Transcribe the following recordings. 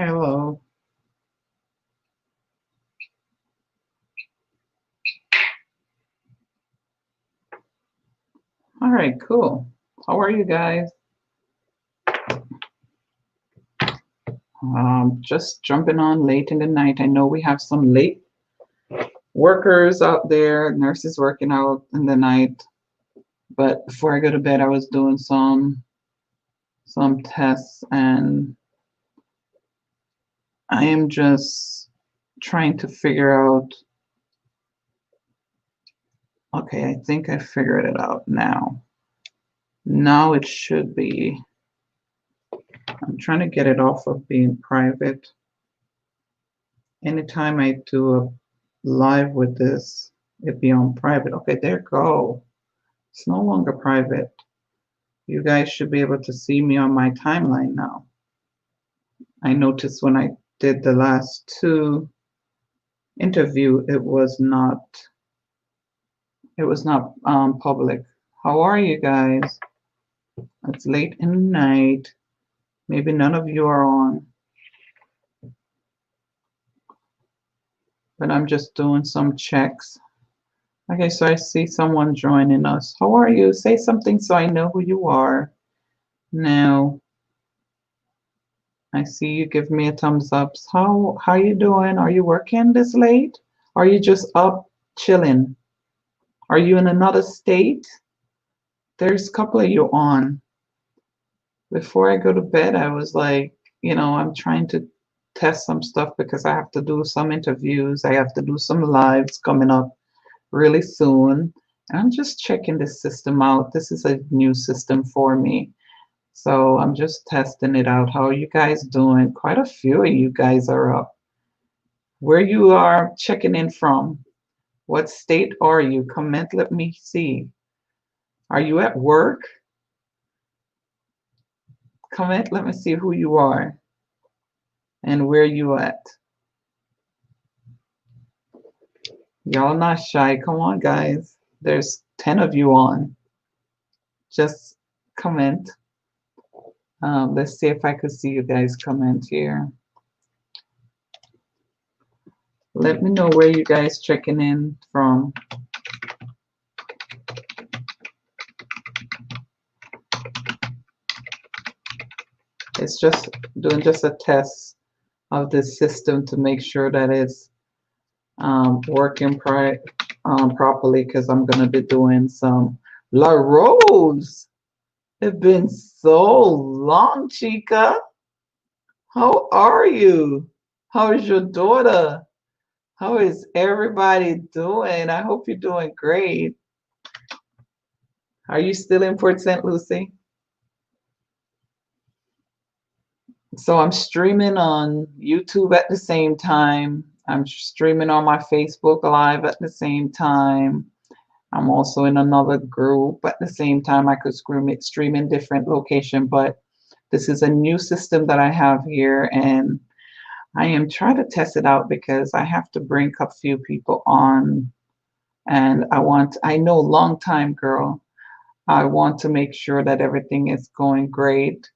Hello. All right, cool. How are you guys? Just jumping on late in the night. I know we have some late workers out there, nurses working out in the night. But before I go to bed, I was doing some tests, and I am just trying to figure out. Okay, I think I figured it out now. Now it should be. I'm trying to get it off of being private. Anytime I do a live with this, it be on private. Okay, there you go. It's no longer private. You guys should be able to see me on my timeline now. I noticed when I did the last two interview, it was not public. How are you guys? It's late in the night. Maybe none of you are on, but I'm just doing some checks. Okay, so I see someone joining us. How are you? Say something so I know who you are. Now, I see you give me a thumbs up. How you doing? Are you working this late? Are you just up chilling? Are you in another state? There's a couple of you on. Before I go to bed, I was like, I'm trying to test some stuff because I have to do some interviews. I have to do some lives coming up really soon. And I'm just checking this system out. This is a new system for me. So I'm just testing it out. How are you guys doing? Quite a few of you guys are up. Where you are checking in from? What state are you? Comment, let me see. Are you at work? Comment, let me see who you are and where you at. Y'all not shy. Come on, guys. There's 10 of you on. Just comment. Let's see if I could see you guys comment here. Let me know where you guys checking in from. It's just doing just a test of this system to make sure that it's working properly, because I'm going to be doing some La Rose. It's been so long, Chica. How are you? How is your daughter? How is everybody doing? I hope you're doing great. Are you still in Port St. Lucie? So I'm streaming on YouTube at the same time. I'm streaming on my Facebook Live at the same time. I'm also in another group at the same time. I could stream in different location, but this is a new system that I have here, and I am trying to test it out because I have to bring a few people on, and I know long time girl. I want to make sure that everything is going great.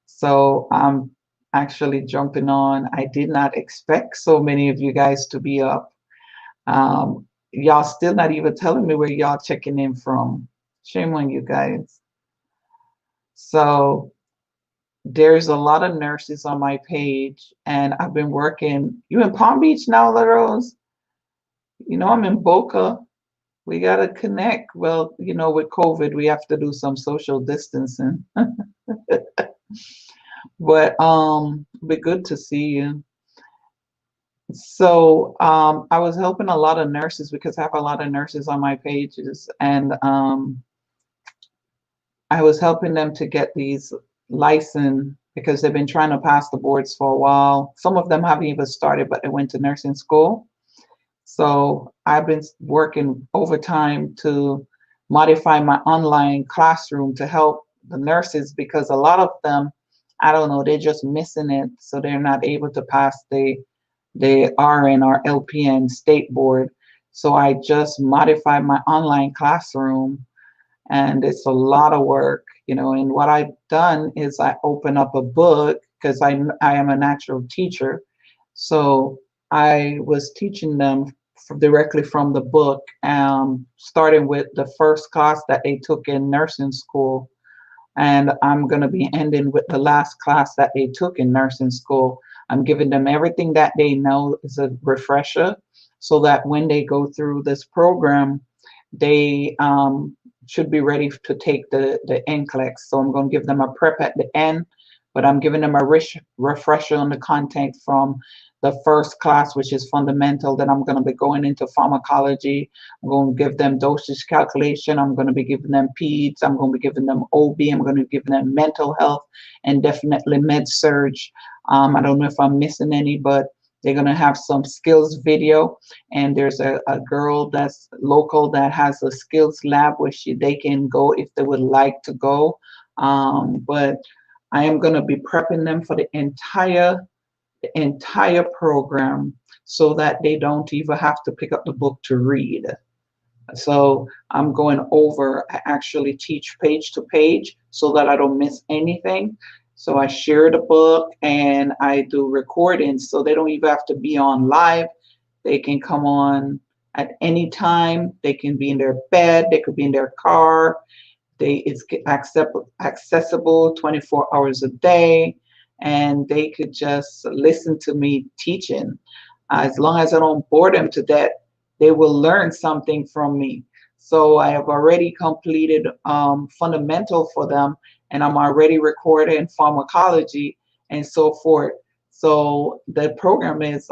So I'm actually jumping on. I did not expect so many of you guys to be up. Y'all still not even telling me where y'all checking in from. Shame on you guys. So there's a lot of nurses on my page, and I've been working. You in Palm Beach now, La Rose? I'm in Boca. We got to connect. Well, with COVID, we have to do some social distancing. But be good to see you. So I was helping a lot of nurses because I have a lot of nurses on my pages, and I was helping them to get these license because they've been trying to pass the boards for a while. Some of them haven't even started, but they went to nursing school. So I've been working overtime to modify my online classroom to help the nurses, because a lot of them, I don't know, they're just missing it. So they're not able to pass the RN or LPN state board. So I just modified my online classroom, and it's a lot of work, and what I've done is I open up a book because I am a natural teacher. So I was teaching them directly from the book, starting with the first class that they took in nursing school. And I'm going to be ending with the last class that they took in nursing school. I'm giving them everything that they know as a refresher so that when they go through this program, they should be ready to take the NCLEX. So I'm going to give them a prep at the end, but I'm giving them a rich refresher on the content from the first class, which is fundamental. Then I'm going to be going into pharmacology. I'm going to give them dosage calculation. I'm going to be giving them peds. I'm going to be giving them OB. I'm going to be giving them mental health and definitely med surge. I don't know if I'm missing any, but they're going to have some skills video, and there's a girl that's local that has a skills lab where they can go if they would like to go. But I am going to be prepping them for the entire program so that they don't even have to pick up the book to read. So I'm going over, I actually teach page to page so that I don't miss anything. So I share the book and I do recordings so they don't even have to be on live. They can come on at any time. They can be in their bed. They could be in their car. It's accessible 24 hours a day, and they could just listen to me teaching. As long as I don't bore them to death, they will learn something from me. So I have already completed fundamental for them, and I'm already recording pharmacology and so forth. So the program is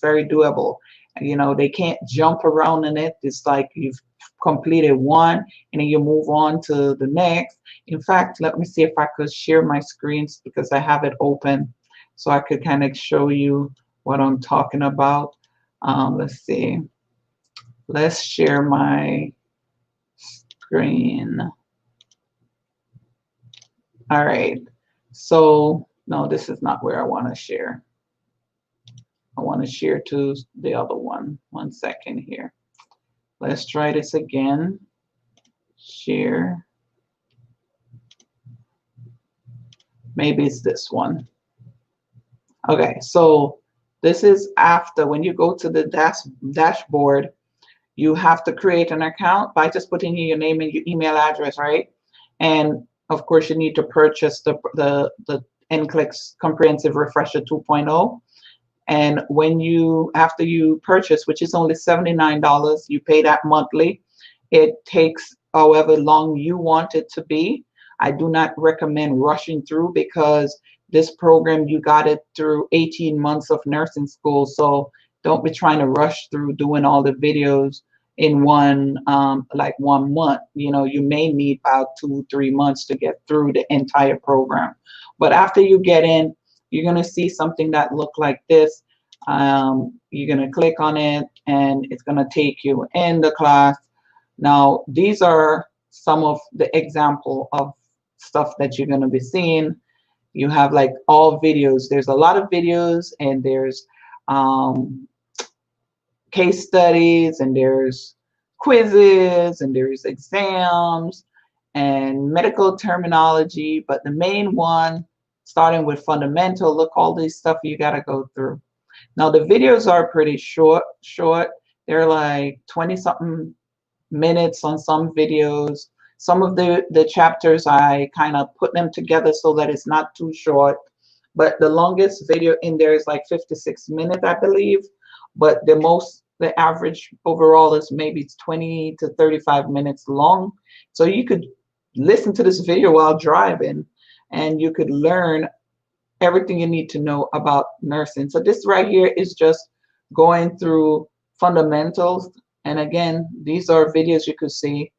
very doable. You know, they can't jump around in it. It's like you've completed one and then you move on to the next. In fact, let me see if I could share my screens because I have it open so I could kind of show you what I'm talking about. Let's see. Let's share my screen. All right. So, no, this is not where I want to share. I want to share to the other one. 1 second here. Let's try this again. Share. Maybe it's this one. Okay, so this is after when you go to the dashboard, you have to create an account by just putting in your name and your email address, right? And of course, you need to purchase the Nclex Comprehensive Refresher 2.0. And after you purchase, which is only $79, you pay that monthly. It takes however long you want it to be. I do not recommend rushing through because this program, you got it through 18 months of nursing school. So don't be trying to rush through doing all the videos in one month. You know, you may need about 2-3 months to get through the entire program. But after you get in, you're going to see something that look like this. You're going to click on it and it's going to take you in the class. Now, these are some of the example of stuff that you're going to be seeing. You have like all videos. There's a lot of videos, and there's case studies, and there's quizzes, and there's exams and medical terminology. But the main one, starting with fundamental, look, all this stuff you got to go through. Now the videos are pretty short. They're like 20 something minutes on some videos. Some of the chapters, I kind of put them together so that it's not too short. But the longest video in there is like 56 minutes, I believe. But the average overall is maybe 20 to 35 minutes long. So you could listen to this video while driving, and you could learn everything you need to know about nursing. So this right here is just going through fundamentals. And again, these are videos you could see.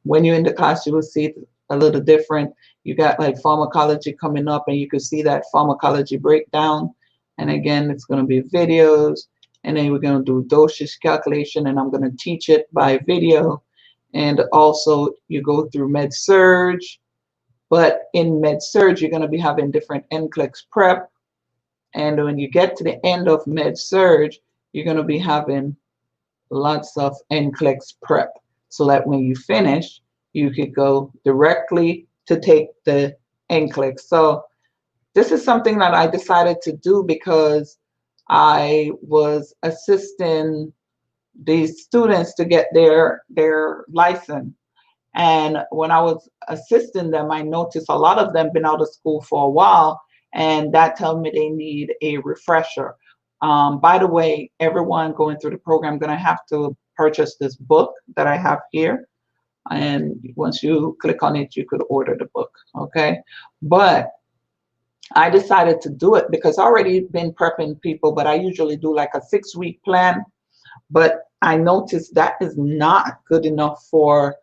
When you're in the class, you will see it a little different. You got like pharmacology coming up, and you can see that pharmacology breakdown. And again, it's going to be videos. And then we're going to do dosage calculation, and I'm going to teach it by video. And also you go through med surge. But in med surge, you're going to be having different NCLEX prep. And when you get to the end of med surge, you're going to be having lots of NCLEX prep, so that when you finish, you could go directly to take the NCLEX. So this is something that I decided to do because I was assisting these students to get their license. And when I was assisting them, I noticed a lot of them been out of school for a while, and that told me they need a refresher. By the way, everyone going through the program going to have to purchase this book that I have here. And once you click on it, you could order the book. Okay. But I decided to do it because I already been prepping people, but I usually do like a 6-week plan. But I noticed that is not good enough for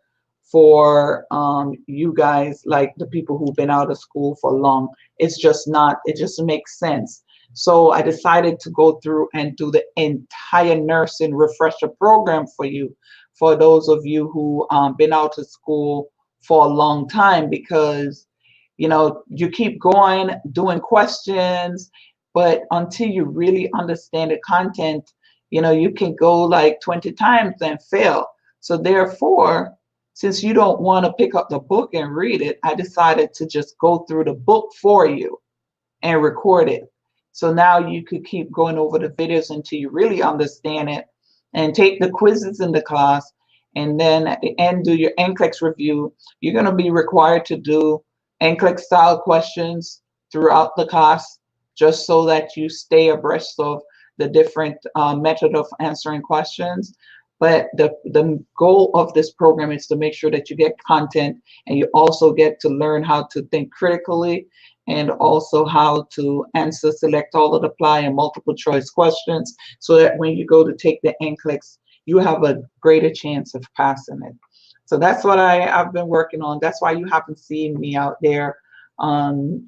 you guys, like the people who've been out of school for long. It's just not, it just makes sense. So I decided to go through and do the entire nursing refresher program for you, for those of you who been out of school for a long time, because you know, you keep going, doing questions, but until you really understand the content, you know, you can go like 20 times and fail. So therefore, since you don't want to pick up the book and read it, I decided to just go through the book for you and record it. So now you could keep going over the videos until you really understand it, and take the quizzes in the class. And then at the end, do your NCLEX review. You're going to be required to do NCLEX style questions throughout the class, just so that you stay abreast of the different method of answering questions. But the goal of this program is to make sure that you get content, and you also get to learn how to think critically, and also how to answer, select all, and apply, and multiple choice questions, so that when you go to take the NCLEX, you have a greater chance of passing it. So that's what I've been working on. That's why you haven't seen me out there on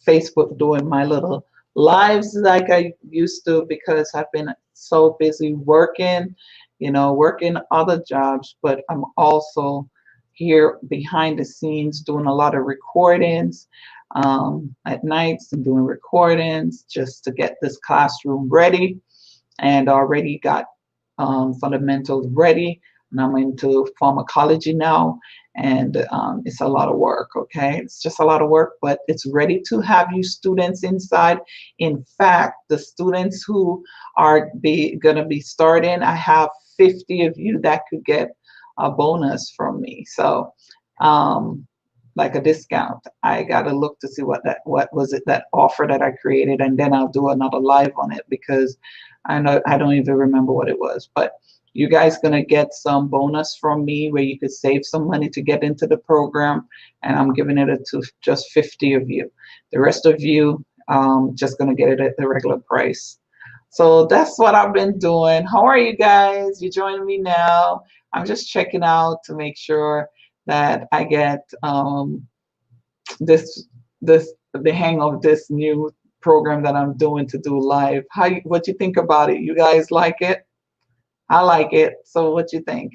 Facebook doing my little lives like I used to, because I've been so busy working, you know, working other jobs, but I'm also here behind the scenes doing a lot of recordings at nights, and doing recordings just to get this classroom ready, and already got fundamentals ready. And I'm into pharmacology now, and it's a lot of work. Okay, it's just a lot of work, but it's ready to have you students inside. In fact, the students who are gonna be starting, I have 50 of you that could get a bonus from me. So like a discount. I gotta look to see what was it, that offer that I created, and then I'll do another live on it, because I don't even remember what it was. But you guys gonna get some bonus from me where you could save some money to get into the program, and I'm giving it to just 50 of you. The rest of you just gonna get it at the regular price. So that's what I've been doing. How are you guys? You joining me now? I'm just checking out to make sure that I get this the hang of this new program that I'm doing to do live. What you think about it? You guys like it? I like it. So what you think?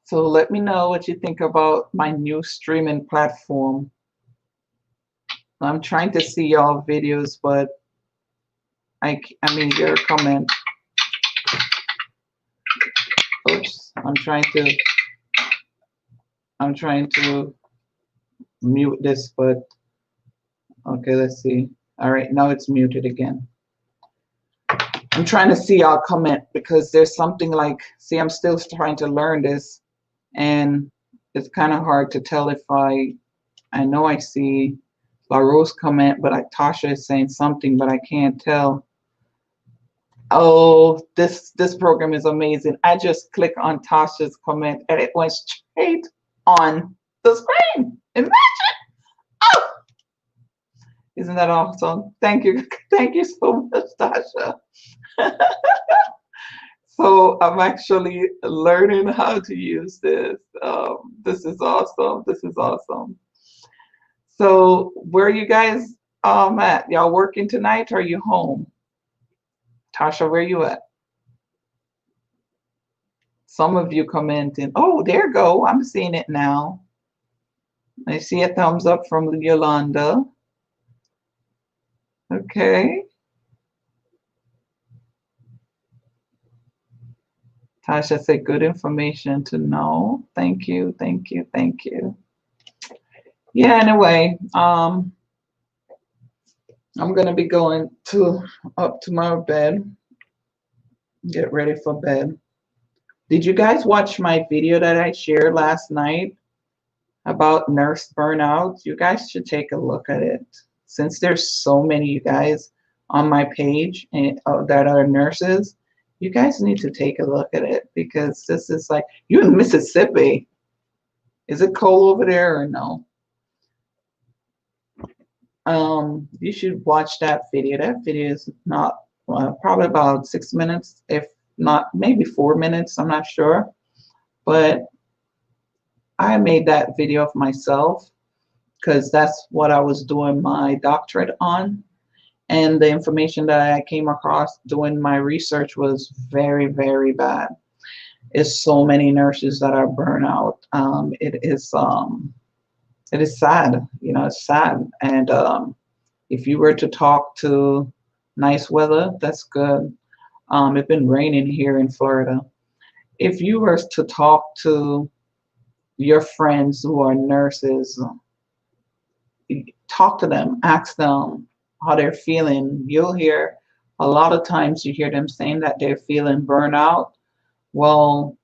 So let me know what you think about my new streaming platform. I'm trying to see y'all videos, but I mean your comment. Oops, I'm trying to mute this, but okay, let's see. All right, now it's muted again. I'm trying to see y'all comment, because there's something like, see, I'm still trying to learn this, and it's kind of hard to tell if I know I see La Rose comment, but Tasha is saying something, but I can't tell. Oh, this program is amazing. I just click on Tasha's comment and it went straight on the screen. Imagine. Oh, isn't that awesome? Thank you. Thank you so much, Tasha. So I'm actually learning how to use this. This is awesome. This is awesome. So where are you guys at? Y'all working tonight or are you home? Tasha, where you at? Some of you commenting. Oh, there you go. I'm seeing it now. I see a thumbs up from Yolanda. Okay. Tasha said good information to know. Thank you, thank you, thank you. Yeah, anyway, I'm gonna be going up to my bed, get ready for bed. Did you guys watch my video that I shared last night about nurse burnout? You guys should take a look at it. Since there's so many you guys on my page that are nurses, you guys need to take a look at it because this is like, you're in Mississippi. Is it cold over there or no? You should watch that video. That video is not probably about 6 minutes, if not maybe 4 minutes. I'm not sure, but I made that video of myself because that's what I was doing my doctorate on, and the information that I came across doing my research was very, very bad. It's so many nurses that are burnout. It is sad. You know, it's sad. And if you were to talk to nice weather, that's good. It's been raining here in Florida. If you were to talk to your friends who are nurses, talk to them, ask them how they're feeling. You'll hear a lot of times you hear them saying that they're feeling burnout. Well,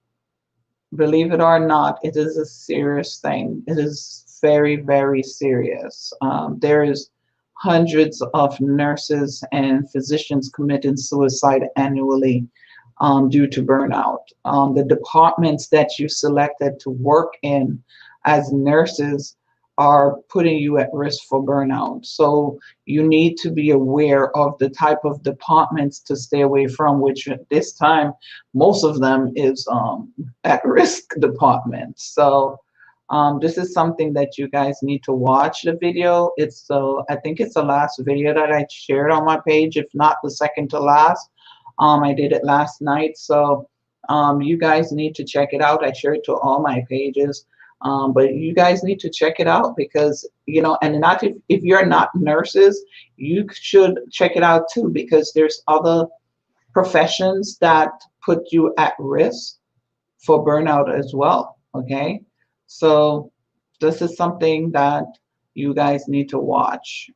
believe it or not, it is a serious thing. It is very, very serious. There is hundreds of nurses and physicians committing suicide annually due to burnout. The departments that you selected to work in as nurses are putting you at risk for burnout. So you need to be aware of the type of departments to stay away from, which at this time, most of them is at risk departments. So this is something that you guys need to watch the video. I think it's the last video that I shared on my page, if not the second to last. I did it last night, so you guys need to check it out. I shared it to all my pages, but you guys need to check it out because, you know, and not if you're not nurses, you should check it out too, because there's other professions that put you at risk for burnout as well. Okay, so this is something that you guys need to watch.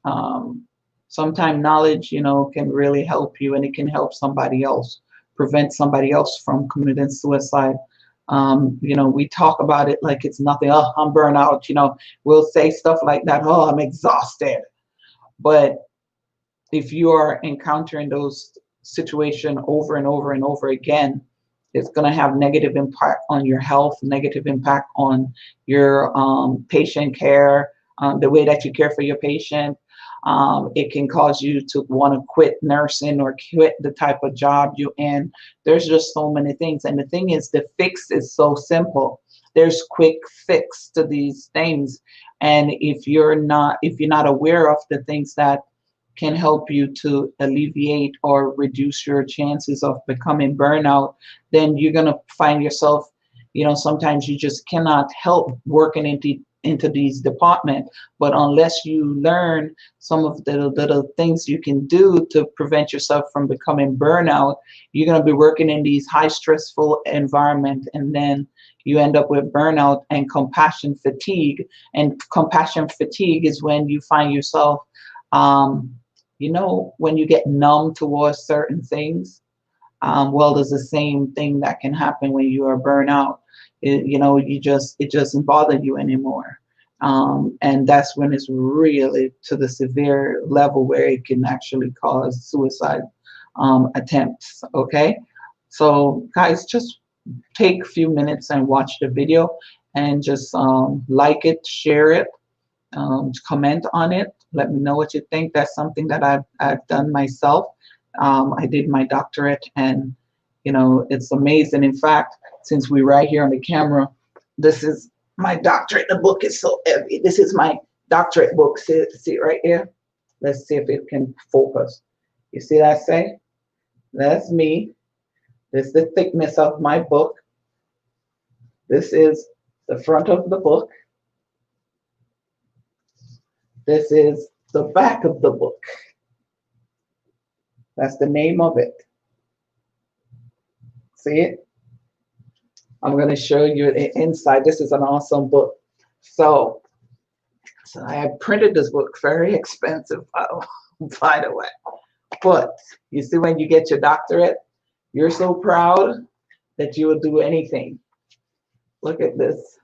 Sometimes knowledge, you know, can really help you, and it can help somebody else, prevent somebody else from committing suicide. You know, we talk about it like it's nothing. Oh, I'm burnt out. You know, we'll say stuff like that. Oh, I'm exhausted. But if you are encountering those situations over and over and over again, it's going to have negative impact on your health, negative impact on your patient care, the way that you care for your patient. It can cause you to want to quit nursing or quit the type of job you're in. There's just so many things. And the thing is, the fix is so simple. There's quick fix to these things. And if you're not aware of the things that can help you to alleviate or reduce your chances of becoming burnout, then you're going to find yourself, you know, sometimes you just cannot help working into these departments. But unless you learn some of the little things you can do to prevent yourself from becoming burnout, you're going to be working in these high stressful environment, and then you end up with burnout and compassion fatigue. And compassion fatigue is when you find yourself, you know, when you get numb towards certain things. Well, there's the same thing that can happen when you are burnout. You know, it doesn't bother you anymore. And that's when it's really to the severe level where it can actually cause suicide attempts. Okay, so guys, just take a few minutes and watch the video, and just like it, share it, comment on it. Let me know what you think. That's something that I've done myself. I did my doctorate, and You know, it's amazing. In fact, since we're right here on the camera, this is my doctorate. The book is so heavy. This is my doctorate book. See it right here? Let's see if it can focus. You see that say? That's me. This is the thickness of my book. This is the front of the book. This is the back of the book. That's the name of it. See it? I'm going to show you the inside. This is an awesome book. So I have printed this book, very expensive, by the way. But you see, when you get your doctorate, you're so proud that you will do anything. Look at this.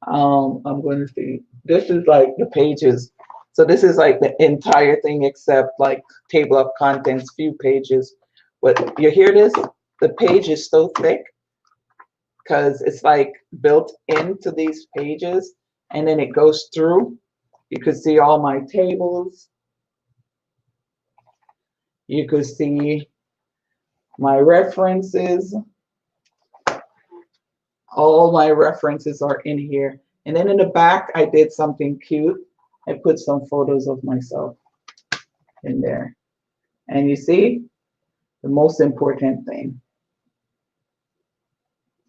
I'm going to see. This is like the pages. So this is like the entire thing except like table of contents, few pages. But you hear this? The page is so thick because it's like built into these pages and then it goes through. You could see all my tables. You could see my references. All my references are in here. And then in the back, I did something cute. I put some photos of myself in there. And you see, the most important thing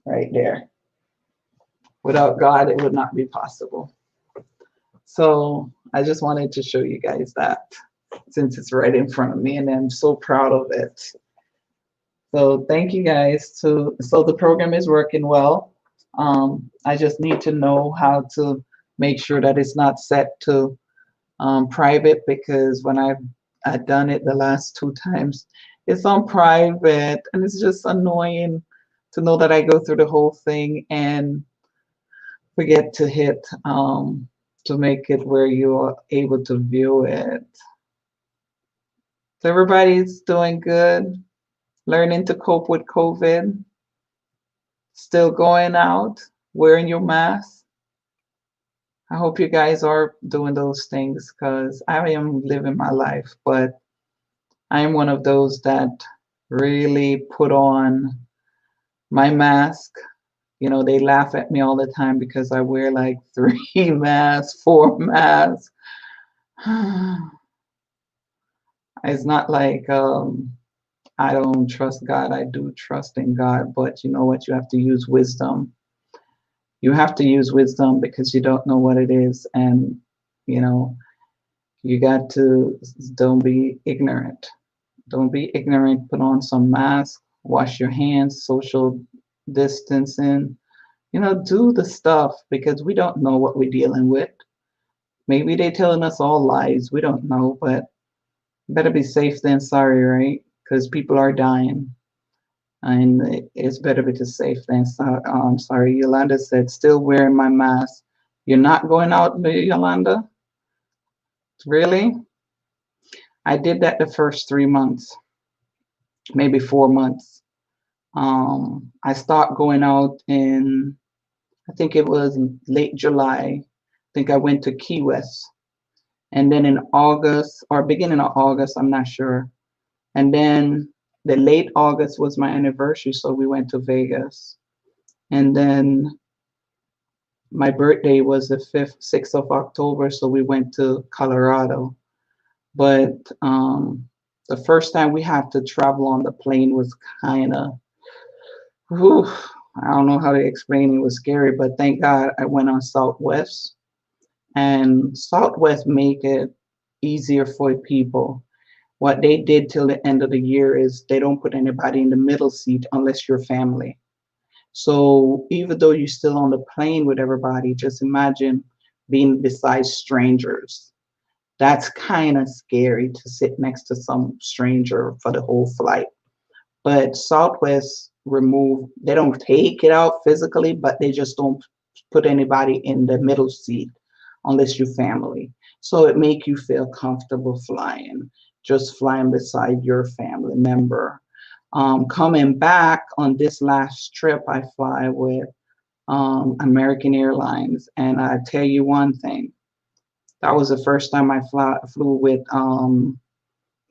right there. Without God, it would not be possible. So I just wanted to show you guys that since it's right in front of me, and I'm so proud of it. So thank you guys. So the program is working well. I just need to know how to make sure that it's not set to private, because when I've done it the last 2 times, it's on private, and it's just annoying to know that I go through the whole thing and forget to hit to make it where you're able to view it. So everybody's doing good, learning to cope with COVID, still going out, wearing your mask. I hope you guys are doing those things, because I am living my life, but I am one of those that really put on my mask. You know, they laugh at me all the time because I wear like 3 masks, 4 masks. It's not like I don't trust God. I do trust in God, but you know what? You have to use wisdom. You have to use wisdom because you don't know what it is, and you know, you got to don't be ignorant. Don't be ignorant. Put on some mask, wash your hands, social distancing. You know, do the stuff, because we don't know what we're dealing with. Maybe they're telling us all lies. We don't know, but better be safe than sorry, right? Because people are dying. And it's better be safe than sorry. Yolanda said, still wearing my mask. You're not going out, Yolanda? Really? I did that the first 3 months, maybe 4 months. I stopped going out in, I think it was late July. I think I went to Key West. And then in August, or beginning of August, I'm not sure. And then the late August was my anniversary, so we went to Vegas. And then my birthday was the 6th of October, so we went to Colorado. But the first time we had to travel on the plane was kind of, I don't know how to explain it. It was scary, but thank God I went on Southwest. And Southwest make it easier for people. What they did till the end of the year is they don't put anybody in the middle seat unless you're family. So even though you're still on the plane with everybody, just imagine being beside strangers. That's kind of scary to sit next to some stranger for the whole flight. But Southwest they don't take it out physically, but they just don't put anybody in the middle seat unless you're family. So it make you feel comfortable flying, just flying beside your family member. Coming back on this last trip, I fly with American Airlines, and I tell you one thing, that was the first time I flew with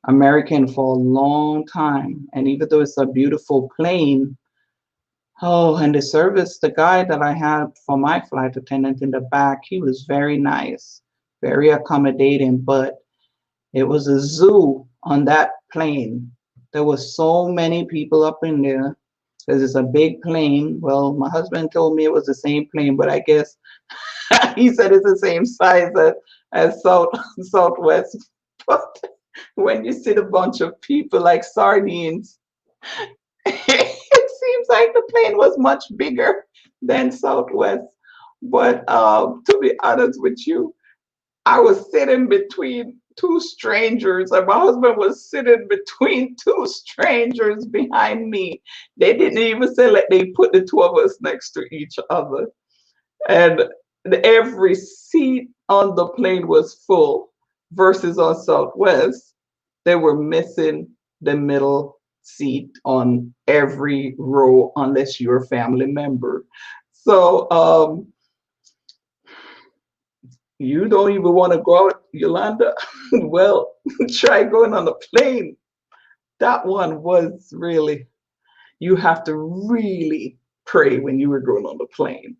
American for a long time. And even though it's a beautiful plane, oh, and the service, the guy that I had for my flight attendant in the back, he was very nice, very accommodating, but it was a zoo on that plane. There were so many people up in there because it's a big plane. Well, my husband told me it was the same plane, but I guess he said it's the same size as Southwest. But when you see a bunch of people like sardines, it seems like the plane was much bigger than Southwest. But to be honest with you, I was sitting between two strangers, and my husband was sitting between two strangers behind me. They didn't even say like they put the two of us next to each other. And every seat on the plane was full versus on Southwest, they were missing the middle seat on every row unless you're a family member. So you don't even want to go out, Yolanda? Well, try going on a plane. That one was really, you have to really pray when you were going on the plane.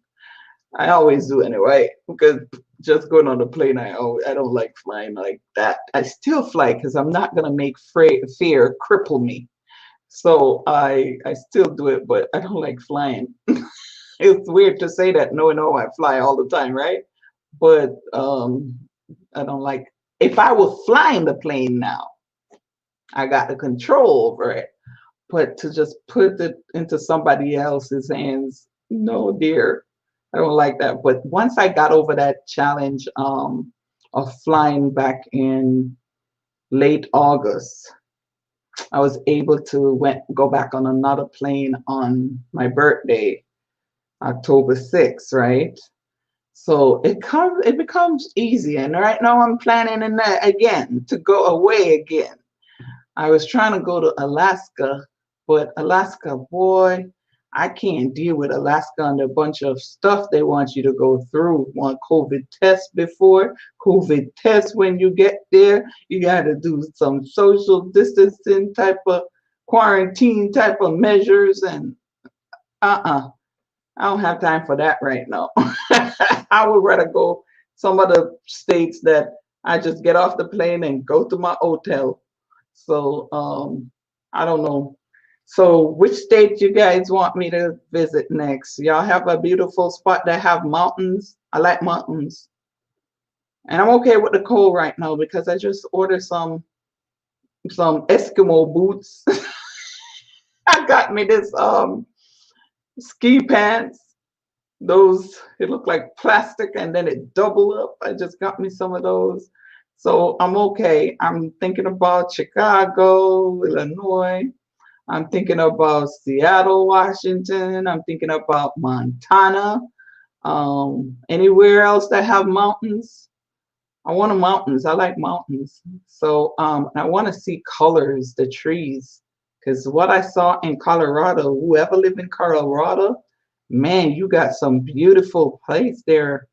I always do anyway, because just going on the plane, I don't like flying like that. I still fly because I'm not gonna make fear cripple me. So I still do it, but I don't like flying. It's weird to say that knowing I fly all the time, right? But I don't like. If I was flying the plane now, I got the control over it. But to just put it into somebody else's hands, no, dear. I don't like that. But once I got over that challenge of flying back in late August, I was able to go back on another plane on my birthday, October 6th, right? So it becomes easy. And right now I'm planning in that again to go away again. I was trying to go to Alaska, but Alaska, boy, I can't deal with Alaska and a bunch of stuff they want you to go through. Want COVID test before, COVID test when you get there. You got to do some social distancing type of quarantine type of measures, and I don't have time for that right now. I would rather go some of the states that I just get off the plane and go to my hotel. So I don't know. So which state you guys want me to visit next? Y'all have a beautiful spot that have mountains. I like mountains. And I'm okay with the cold right now because I just ordered some Eskimo boots. I got me this ski pants. Those, it look like plastic and then it double up. I just got me some of those. So I'm okay. I'm thinking about Chicago, Illinois. I'm thinking about Seattle, Washington. I'm thinking about Montana. Anywhere else that have mountains? I want mountains. I like mountains. So I want to see colors, the trees. Because what I saw in Colorado, whoever lived in Colorado, man, you got some beautiful place there.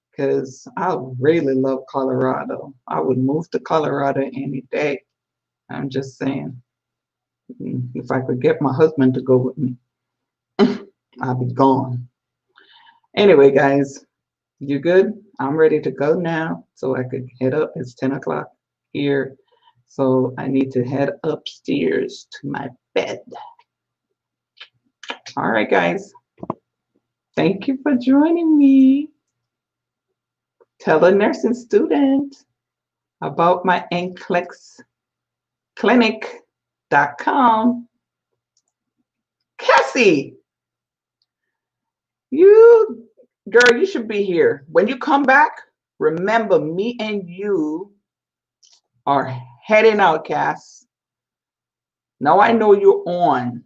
Because I really love Colorado. I would move to Colorado any day. I'm just saying. If I could get my husband to go with me, I'll be gone. Anyway, guys, you good? I'm ready to go now so I could head up. It's 10 o'clock here. So I need to head upstairs to my bed. All right, guys. Thank you for joining me. Tell a nursing student about my Nclex Clinic.com. Cassie, you girl, you should be here. When you come back, remember me and you are heading out, Cass. Now I know you're on.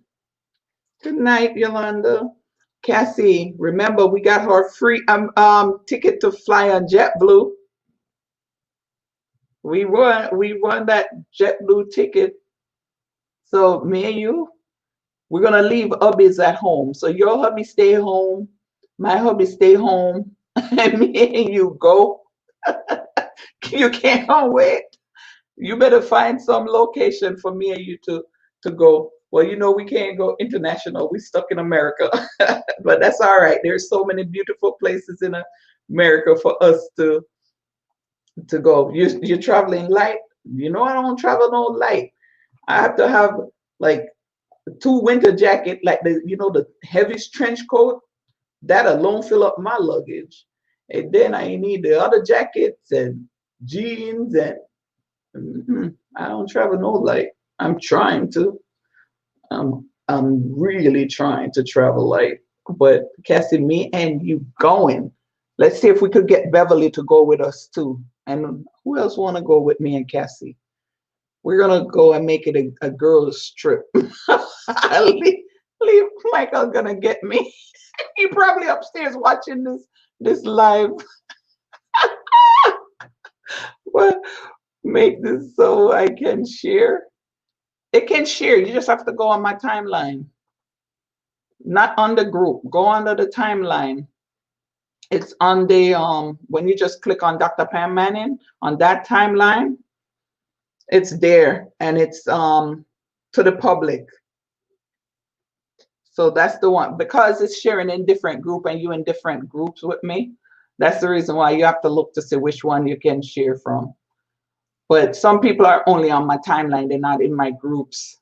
Good night, Yolanda. Cassie, remember we got her free ticket to fly on JetBlue. We won that JetBlue ticket. So me and you, we're gonna leave hubbies at home. So your hubby stay home, my hubby stay home, and me and you go. You can't wait. You better find some location for me and you to go. Well, we can't go international. We stuck in America, but that's all right. There's so many beautiful places in America for us to go. You're traveling light. I don't travel no light. I have to have like two winter jacket, like the heaviest trench coat. That alone fill up my luggage, and then I need the other jackets and jeans and I don't travel no light. I'm trying to. I'm really trying to travel light. But Cassie, me and you going. Let's see if we could get Beverly to go with us too. And who else want to go with me and Cassie? We're gonna go and make it a girls' trip. Leave Michael gonna get me. He probably upstairs watching this live. But make this so I can share. It can share. You just have to go on my timeline, not on the group. Go under the timeline. It's on the when you just click on Dr. Pam Manning on that timeline, it's there and it's to the public. So that's the one because it's sharing in different group and you in different groups with me. That's the reason why you have to look to see which one you can share from. But some people are only on my timeline, they're not in my groups.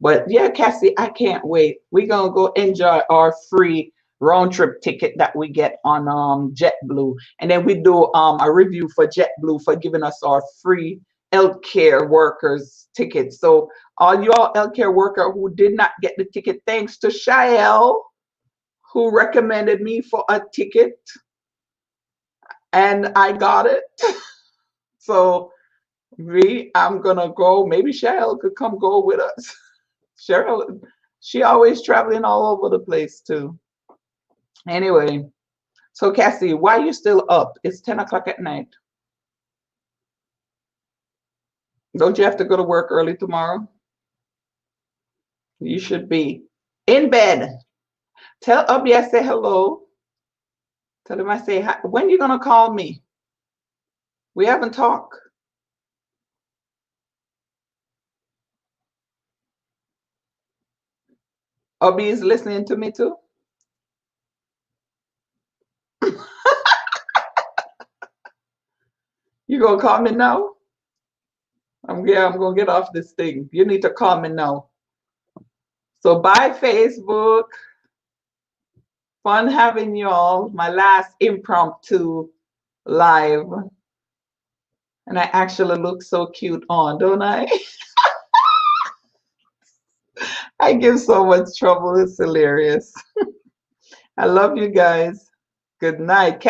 But yeah, Cassie, I can't wait. We're gonna go enjoy our free round trip ticket that we get on JetBlue. And then we do a review for JetBlue for giving us our free healthcare workers ticket. So all y'all healthcare worker who did not get the ticket, thanks to Shael, who recommended me for a ticket, and I got it. So I'm gonna go. Maybe Shael could come go with us. Cheryl, she always traveling all over the place too. Anyway, so Cassie, why are you still up? It's 10 o'clock at night. Don't you have to go to work early tomorrow? You should be in bed. Tell Ubby I say hello. Tell him I say hi. When you gonna call me? We haven't talked. Ubby is listening to me too. You gonna call me now? I'm gonna get off this thing. You need to call me now. So bye Facebook. Fun having y'all. My last impromptu live. And I actually look so cute on, don't I? I give so much trouble. It's hilarious. I love you guys. Good night.